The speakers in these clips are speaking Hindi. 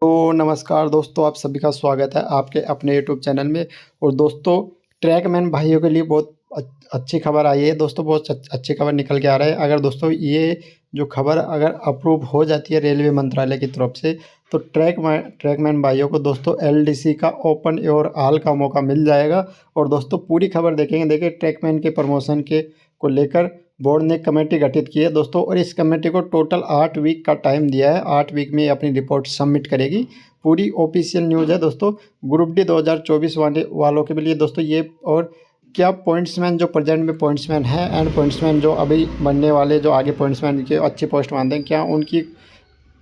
तो नमस्कार दोस्तों, आप सभी का स्वागत है आपके अपने यूट्यूब चैनल में। और दोस्तों, ट्रैकमैन भाइयों के लिए बहुत अच्छी खबर आई है दोस्तों। बहुत अच्छी खबर निकल के आ रहा है। अगर दोस्तों ये जो खबर अगर अप्रूव हो जाती है रेलवे मंत्रालय की तरफ से, तो ट्रैकमैन भाइयों को दोस्तों एलडीसी का ओपन और ऑल का मौका मिल जाएगा। और दोस्तों पूरी खबर देखेंगे। देखिए, ट्रैकमैन के प्रमोशन के को लेकर बोर्ड ने कमेटी गठित की है दोस्तों, और इस कमेटी को टोटल 8 वीक का टाइम दिया है। 8 वीक में ये अपनी रिपोर्ट सबमिट करेगी। पूरी ऑफिशियल न्यूज़ है दोस्तों। ग्रुप डी 2024 वालों के लिए दोस्तों ये। और क्या पॉइंट्समैन जो प्रेजेंट में पॉइंट्समैन है एंड पॉइंट्समैन जो अभी बनने वाले, जो आगे पॉइंट्समैन के अच्छी पोस्ट मानते हैं, क्या उनकी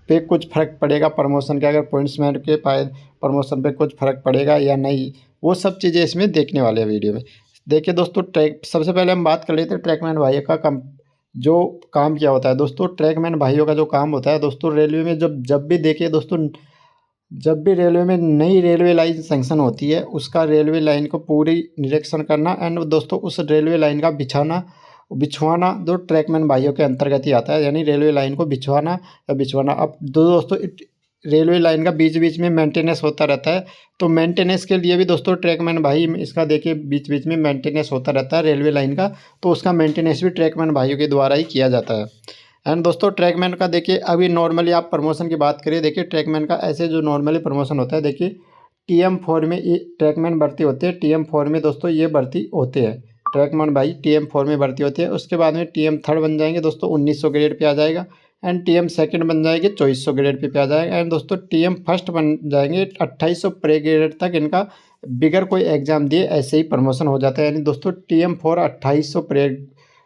पे कुछ फ़र्क पड़ेगा प्रमोशन के? अगर पॉइंट्समैन के पाए प्रमोशन पे कुछ फ़र्क पड़ेगा या नहीं, वो सब चीज़ें इसमें देखने वाले हैं वीडियो में। देखिए दोस्तों, सबसे पहले हम बात कर लेते हैं ट्रैकमैन भाइयों का जो काम क्या होता है दोस्तों। ट्रैकमैन भाइयों का जो काम होता है दोस्तों, रेलवे में जब भी देखिए दोस्तों, जब भी रेलवे में नई रेलवे लाइन सेंक्शन होती है, उसका रेलवे लाइन को पूरी निरीक्षण करना एंड दोस्तों उस रेलवे लाइन का बिछवाना जो ट्रैकमैन भाइयों के अंतर्गत ही आता है। यानी रेलवे लाइन को बिछवाना। अब दोस्तों रेलवे लाइन का बीच बीच में मेंटेनेंस होता रहता है। तो मेंटेनेंस के लिए भी दोस्तों ट्रैकमैन भाई इसका देखिए बीच बीच में मेंटेनेंस होता रहता है रेलवे लाइन का। तो उसका मेंटेनेंस भी ट्रैकमैन भाइयों के द्वारा ही किया जाता है। एंड दोस्तों ट्रैकमैन का देखिए, अभी नॉर्मली आप प्रमोशन की बात करिए। देखिए ट्रैकमैन का ऐसे जो नॉर्मली प्रमोशन होता है, देखिए TM4 में ये ट्रैकमैन भर्ती होते हैं। TM4 में दोस्तों ये भर्ती होते हैं। ट्रैकमैन भाई TM4 में भर्ती होती है। उसके बाद में TM3 बन जाएंगे दोस्तों, 1900 ग्रेड पे आ जाएगा। एंड TM2 बन जाएंगे, 2400 ग्रेड पे आ जाएगा। एंड दोस्तों TM1 बन जाएंगे, 2800 प्रे ग्रेड तक इनका बिगर कोई एग्जाम दिए ऐसे ही प्रमोशन हो जाता है। यानी दोस्तों TM4 2800 pray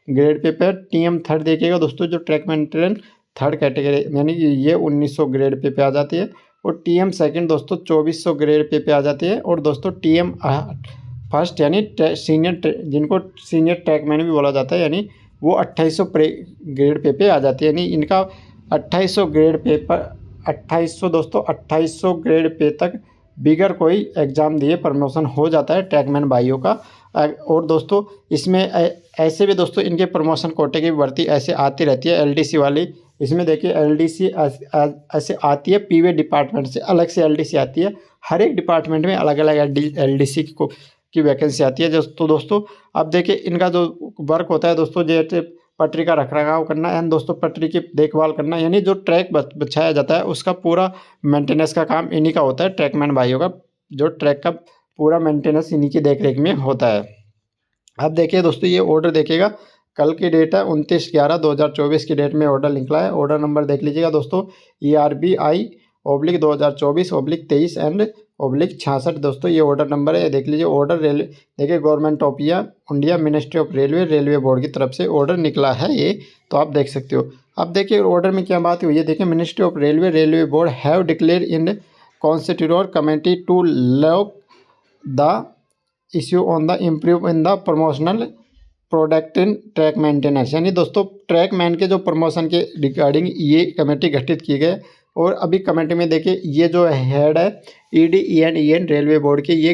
grade pay TM3 देखिएगा दोस्तों, जो ट्रैकमैन ट्रेन थर्ड कैटेगरी यानी कि ये 1900 ग्रेड पे आ जाती है। और TM2 दोस्तों 2400 ग्रेड पे आ जाती है। और दोस्तों TM1 यानी जिनको सीनियर ट्रैकमैन भी बोला जाता है, यानी वो 2800 ग्रेड पे आ जाती है। यानी इनका 2800 ग्रेड पे पर 2800 दोस्तों 2800 ग्रेड पे तक बिगर कोई एग्ज़ाम दिए प्रमोशन हो जाता है ट्रैकमैन भाइयों का। और दोस्तों इसमें ऐसे भी दोस्तों इनके प्रमोशन कोटे की भर्ती ऐसे आती रहती है एलडीसी वाली। इसमें देखिए एलडीसी ऐसे आती है, पीवे डिपार्टमेंट से अलग से एलडीसी आती है। हर एक डिपार्टमेंट में अलग अलग एलडीसी की वैकेंसी आती है। तो दोस्तों अब देखिए इनका जो वर्क होता है दोस्तों, जैसे पटरी का रखरखाव करना एंड दोस्तों पटरी की देखभाल करना, यानी जो ट्रैक बिछाया जाता है उसका पूरा मेंटेनेंस का काम इन्हीं का होता है। ट्रैकमैन भाइयों का जो ट्रैक का पूरा मेंटेनेंस इन्हीं की देखरेख में होता है। अब देखिए दोस्तों, ये ऑर्डर देखिएगा, कल की डेट है 29/11/2024 की डेट में ऑर्डर निकला है। ऑर्डर नंबर देख लीजिएगा दोस्तों, ERBI/2024/23 एंड /66 दोस्तों ये ऑर्डर नंबर है। देख लीजिए ऑर्डर रेलवे, देखिए government of India ministry of railway board की तरफ से ऑर्डर निकला है ये, तो आप देख सकते हो। अब देखिए ऑर्डर में क्या बात हुई है, देखिए ministry of railway board have declare in constitute committee to lock the issue on the improve in the promotional product in track maintenance. यानी दोस्तों ट्रैकमैन के जो प्रमोशन के रिगार्डिंग ये कमेटी गठित की गई। और अभी कमेटी में देखिए ये जो हेड है EDEN रेलवे बोर्ड के, ये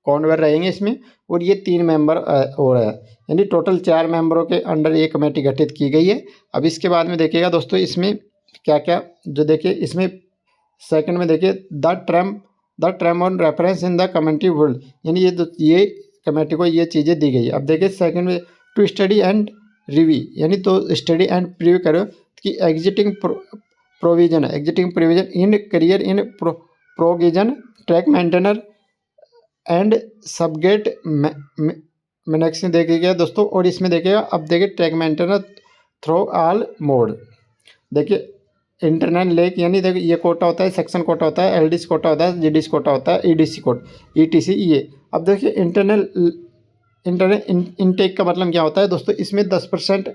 कॉन्वर रहेंगे इसमें। और ये 3 मेंबर और है, यानी टोटल 4 मेंबरों के अंडर ये कमेटी गठित की गई है। अब इसके बाद में देखिएगा दोस्तों इसमें क्या क्या, जो देखिए इसमें सेकंड में देखिए the term on reference in the committee world, यानी ये कमेटी को ये चीज़ें दी गई। अब देखिए सेकंड में टू स्टडी एंड रिव्यू, यानी तो स्टडी एंड प्रिव्यू करो कि existing provision in career in provision track maintainer and सबगेट मैनेक्सिंग देखिएगा दोस्तों। और इसमें देखिएगा, अब देखिए track maintainer through all mode, देखिए इंटरनल लेक, यानी देखिए ये कोटा होता है, सेक्शन कोटा होता है, LDC कोटा होता है, GDC कोटा होता है, EDC कोटा, ETC ये। अब देखिए इंटरनल इनटेक का मतलब क्या होता है दोस्तों, इसमें 10%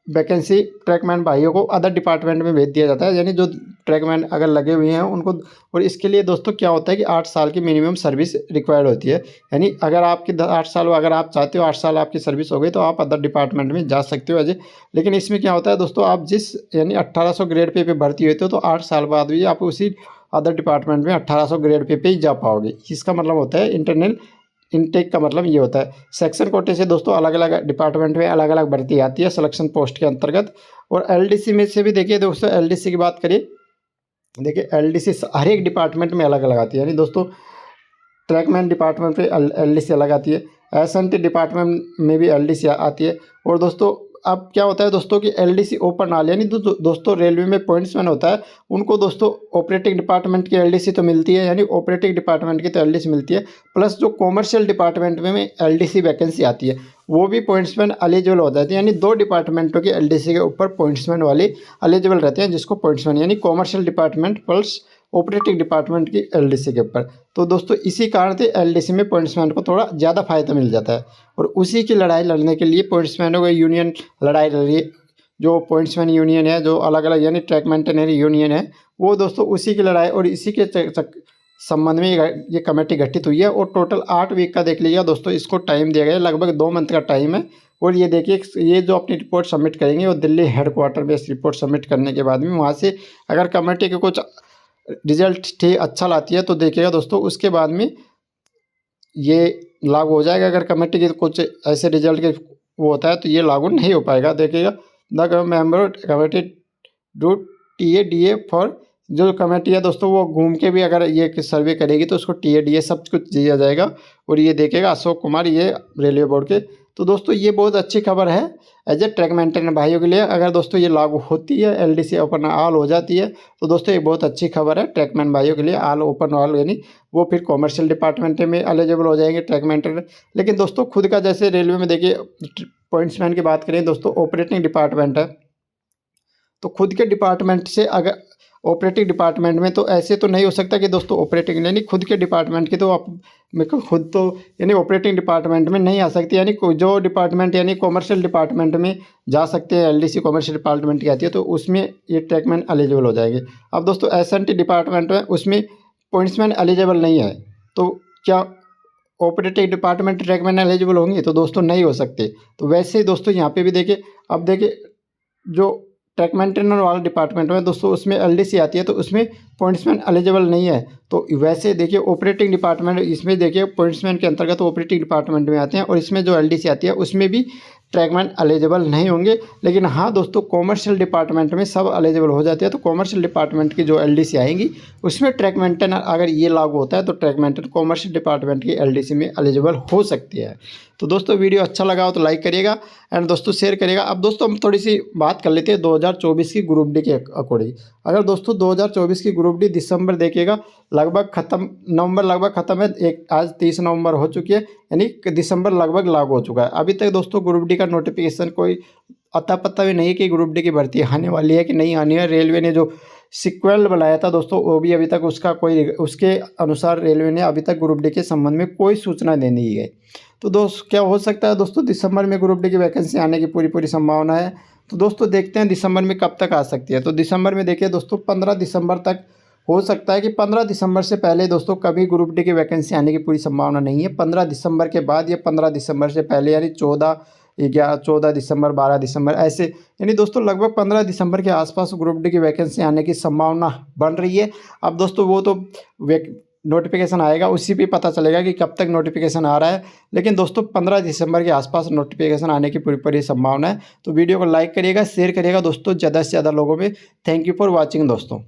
वैकेंसी ट्रैकमैन भाइयों को अदर डिपार्टमेंट में भेज दिया जाता है, यानी जो ट्रैकमैन अगर लगे हुए हैं उनको। और इसके लिए दोस्तों क्या होता है कि 8 साल की मिनिमम सर्विस रिक्वायर्ड होती है। यानी अगर आपकी 8 साल, अगर आप चाहते हो 8 साल आपकी सर्विस हो गई तो आप अदर डिपार्टमेंट में जा सकते हो अजय। लेकिन इसमें क्या होता है दोस्तों, आप यानी 1800 ग्रेड पे भर्ती होते हो तो 8 साल बाद भी आप उसी अदर डिपार्टमेंट में 1800 ग्रेड पे ही जा पाओगे। इसका मतलब होता है इंटरनल इनटेक का मतलब ये होता है। सेक्शन कोटे से दोस्तों अलग अलग डिपार्टमेंट में अलग अलग भर्ती आती है सिलेक्शन पोस्ट के अंतर्गत। और एलडीसी में से भी देखिए दोस्तों, एलडीसी की बात करिए, देखिए एलडीसी हर एक डिपार्टमेंट में अलग अलग आती है, यानी दोस्तों ट्रैकमैन डिपार्टमेंट पे एलडीसी अलग आती है, एसएनटी डिपार्टमेंट में भी एलडीसी आती है। और दोस्तों अब क्या होता है दोस्तों कि एलडीसी ओपन आल यानी दोस्तों रेलवे में पॉइंट्समैन होता है, उनको दोस्तों ऑपरेटिंग डिपार्टमेंट की एलडीसी तो मिलती है, यानी ऑपरेटिंग डिपार्टमेंट की तो एलडीसी मिलती है, प्लस जो कॉमर्शियल डिपार्टमेंट में एलडीसी वैकेंसी आती है वो भी पॉइंट्समैन एलिजिबल हो जाती है, यानी दो डिपार्टमेंटों की एलडीसी के ऊपर पॉइंट्समैन वाले एलिजिबल रहते हैं, जिसको पॉइंट्समैन यानी commercial department plus operating department की एलडीसी के ऊपर। तो दोस्तों इसी कारण से एलडीसी में पॉइंट्समैन को थोड़ा ज़्यादा फायदा मिल जाता है, और उसी की लड़ाई लड़ने के लिए पॉइंट्समैनों का यूनियन लड़ाई लड़ रही है। जो पॉइंट्समैन यूनियन है, जो अलग अलग यानी ट्रैक मेंटेनरी यूनियन है, वो दोस्तों उसी की लड़ाई और इसी के संबंध में ये कमेटी गठित हुई है। और टोटल 8 वीक का देख लीजिएगा दोस्तों, इसको टाइम दिया गया है, लगभग 2 मंथ का टाइम है। और ये देखिए ये जो अपनी रिपोर्ट सबमिट करेंगे वो दिल्ली हेडक्वार्टर में इस रिपोर्ट सबमिट करने के बाद में वहाँ से अगर कमेटी के कुछ रिजल्ट ठीक अच्छा लाती है तो देखिएगा दोस्तों उसके बाद में ये लागू हो जाएगा। अगर कमेटी के कुछ ऐसे रिजल्ट के वो होता है तो ये लागू नहीं हो पाएगा। देखिएगा the member committee do TA DA for, जो कमेटी है दोस्तों वो घूम के भी अगर ये सर्वे करेगी तो उसको TA DA सब कुछ दिया जाएगा। और ये देखेगा अशोक कुमार, ये रेलवे बोर्ड के। तो दोस्तों ये बहुत अच्छी खबर है एज ए ट्रैक मेंटेनर भाइयों के लिए। अगर दोस्तों ये लागू होती है, एलडीसी ओपन ऑल हो जाती है, तो दोस्तों ये बहुत अच्छी खबर है ट्रैकमैन भाइयों के लिए। ऑल ओपन ऑल यानी वो फिर कॉमर्शियल डिपार्टमेंट में एलिजिबल हो जाएंगे ट्रैक मेंटेनर। लेकिन दोस्तों खुद का जैसे रेलवे में देखिए पॉइंट्समैन की बात करें दोस्तों, ऑपरेटिंग डिपार्टमेंट है, तो खुद के डिपार्टमेंट से अगर ऑपरेटिंग डिपार्टमेंट में तो ऐसे तो नहीं हो सकता कि दोस्तों ऑपरेटिंग यानी खुद के डिपार्टमेंट की तो आप मेरे को खुद तो यानी ऑपरेटिंग डिपार्टमेंट में नहीं आ सकती, यानी जो डिपार्टमेंट यानी कॉमर्शियल डिपार्टमेंट में जा सकते हैं, एलडीसी कॉमर्शियल डिपार्टमेंट की आती है तो उसमें ये ट्रैकमैन एलिजिबल हो जाएंगे। अब दोस्तों एसएनटी डिपार्टमेंट में उसमें पॉइंट्समैन एलिजिबल नहीं है, तो क्या ऑपरेटिंग डिपार्टमेंट ट्रैकमैन एलिजिबल होंगे? तो दोस्तों नहीं हो सकते। तो वैसे ही दोस्तों यहाँ पे भी देखिए, अब देखिए जो ट्रैक मेंटेनर वाला डिपार्टमेंट में दोस्तों उसमें एलडीसी आती है तो उसमें पॉइंट्समैन एलिजिबल नहीं है। तो वैसे देखिए ऑपरेटिंग डिपार्टमेंट, इसमें देखिए पॉइंट्समैन के अंतर्गत ऑपरेटिंग डिपार्टमेंट में आते हैं, और इसमें जो एलडीसी आती है उसमें भी ट्रैकमैन एलिजिबल नहीं होंगे। लेकिन हाँ दोस्तों कॉमर्शियल डिपार्टमेंट में सब एलिजिबल हो जाते हैं, तो कॉमर्शियल डिपार्टमेंट की जो एलडीसी आएंगी उसमें ट्रैक मेंटेनर अगर ये लागू होता है तो ट्रैक मेंटेनर कॉमर्शियल डिपार्टमेंट की एलडीसी में एलिजिबल हो सकती है। तो दोस्तों वीडियो अच्छा लगा हो तो लाइक करिएगा एंड दोस्तों शेयर करिएगा। अब दोस्तों हम थोड़ी सी बात कर लेते हैं 2024 की ग्रुप डी के अकॉर्डिंग। अगर दोस्तों 2024 की ग्रुप डी दिसंबर देखिएगा लगभग खत्म, नवंबर लगभग खत्म है, एक आज 30 नवंबर हो चुकी है, यानी दिसंबर लगभग लागू हो चुका है। अभी तक दोस्तों ग्रुप डी का नोटिफिकेशन कोई अता पता भी नहीं है कि ग्रुप डी की भर्ती आने वाली है कि नहीं आनी है। रेलवे ने जो सीक्वल बनाया था दोस्तों वो भी अभी तक उसका कोई, उसके अनुसार रेलवे ने अभी तक ग्रुप डी के संबंध में कोई सूचना नहीं दी गई। तो दोस्त क्या हो सकता है दोस्तों दिसंबर में ग्रुप डी की वैकेंसी आने की पूरी संभावना है। तो दोस्तों देखते हैं दिसंबर में कब तक आ सकती है। तो दिसंबर में देखिए दोस्तों 15 दिसंबर तक हो सकता है कि 15 दिसंबर से पहले दोस्तों कभी ग्रुप डी की वैकेंसी आने की पूरी संभावना नहीं है। 15 दिसंबर के बाद या 15 दिसंबर से पहले यानी 14 दिसंबर 12 दिसंबर ऐसे, यानी दोस्तों लगभग 15 दिसंबर के आसपास ग्रुप डी की वैकेंसी आने की संभावना बन रही है। अब दोस्तों वो तो नोटिफिकेशन आएगा उसी पे पता चलेगा कि कब तक नोटिफिकेशन आ रहा है। लेकिन दोस्तों 15 दिसंबर के आसपास नोटिफिकेशन आने की पूरी संभावना है। तो वीडियो को लाइक करिएगा, शेयर करिएगा दोस्तों ज़्यादा से ज़्यादा लोगों में। थैंक यू फॉर वॉचिंग दोस्तों।